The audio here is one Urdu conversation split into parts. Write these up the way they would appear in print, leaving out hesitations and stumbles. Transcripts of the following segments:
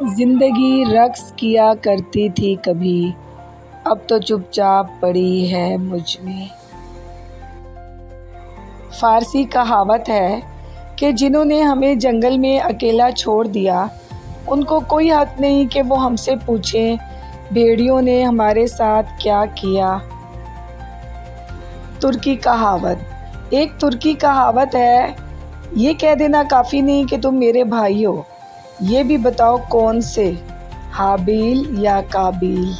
زندگی رقص کیا کرتی تھی کبھی، اب تو چپ چاپ پڑی ہے مجھ میں۔ فارسی کہاوت ہے کہ جنہوں نے ہمیں جنگل میں اکیلا چھوڑ دیا ان کو کوئی حق نہیں کہ وہ ہم سے پوچھیں بھیڑیوں نے ہمارے ساتھ کیا کیا۔ ترکی کہاوت۔ ایک ترکی کہاوت ہے، یہ کہہ دینا کافی نہیں کہ تم میرے بھائی ہو، یہ بھی بتاؤ کون سے، حابیل یا قابیل۔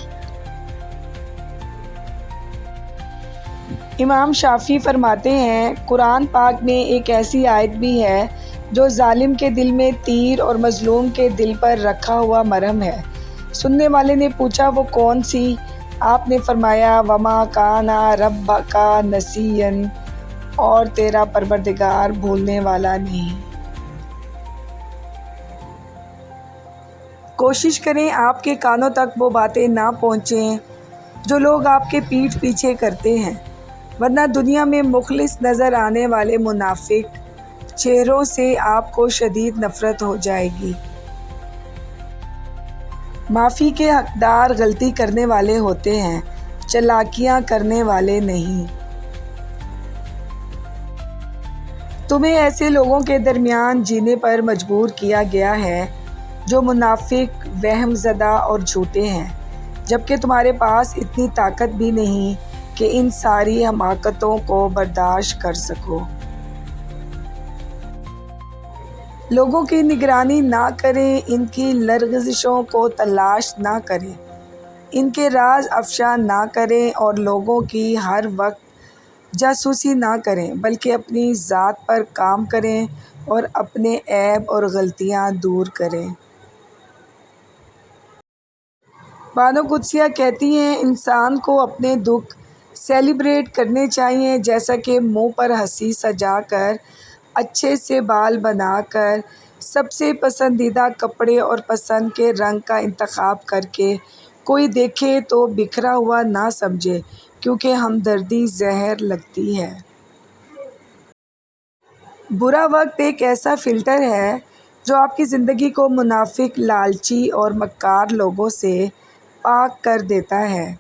امام شافعی فرماتے ہیں، قرآن پاک میں ایک ایسی آیت بھی ہے جو ظالم کے دل میں تیر اور مظلوم کے دل پر رکھا ہوا مرہم ہے۔ سننے والے نے پوچھا وہ کون سی؟ آپ نے فرمایا، وَمَا كَانَ رَبُّكَ نَسِيًّا، اور تیرا پروردگار بھولنے والا نہیں۔ کوشش کریں آپ کے کانوں تک وہ باتیں نہ پہنچیں جو لوگ آپ کے پیٹھ پیچھے کرتے ہیں، ورنہ دنیا میں مخلص نظر آنے والے منافق چہروں سے آپ کو شدید نفرت ہو جائے گی۔ معافی کے حقدار غلطی کرنے والے ہوتے ہیں، چالاکیاں کرنے والے نہیں۔ تمہیں ایسے لوگوں کے درمیان جینے پر مجبور کیا گیا ہے جو منافق، وہم زدہ اور جھوٹے ہیں، جبکہ تمہارے پاس اتنی طاقت بھی نہیں کہ ان ساری حماقتوں کو برداشت کر سکو۔ لوگوں کی نگرانی نہ کریں، ان کی لرزشوں کو تلاش نہ کریں، ان کے راز افشا نہ کریں اور لوگوں کی ہر وقت جاسوسی نہ کریں، بلکہ اپنی ذات پر کام کریں اور اپنے عیب اور غلطیاں دور کریں۔ بانو قدسیہ کہتی ہیں، انسان کو اپنے دکھ سیلیبریٹ کرنے چاہیے، جیسا کہ منہ پر ہنسی سجا کر، اچھے سے بال بنا کر، سب سے پسندیدہ کپڑے اور پسند کے رنگ کا انتخاب کر کے کوئی دیکھے تو بکھرا ہوا نہ سمجھے، کیونکہ ہمدردی زہر لگتی ہے۔ برا وقت ایک ایسا فلٹر ہے جو آپ کی زندگی کو منافق، لالچی اور مکار لوگوں سے پاک کر دیتا ہے۔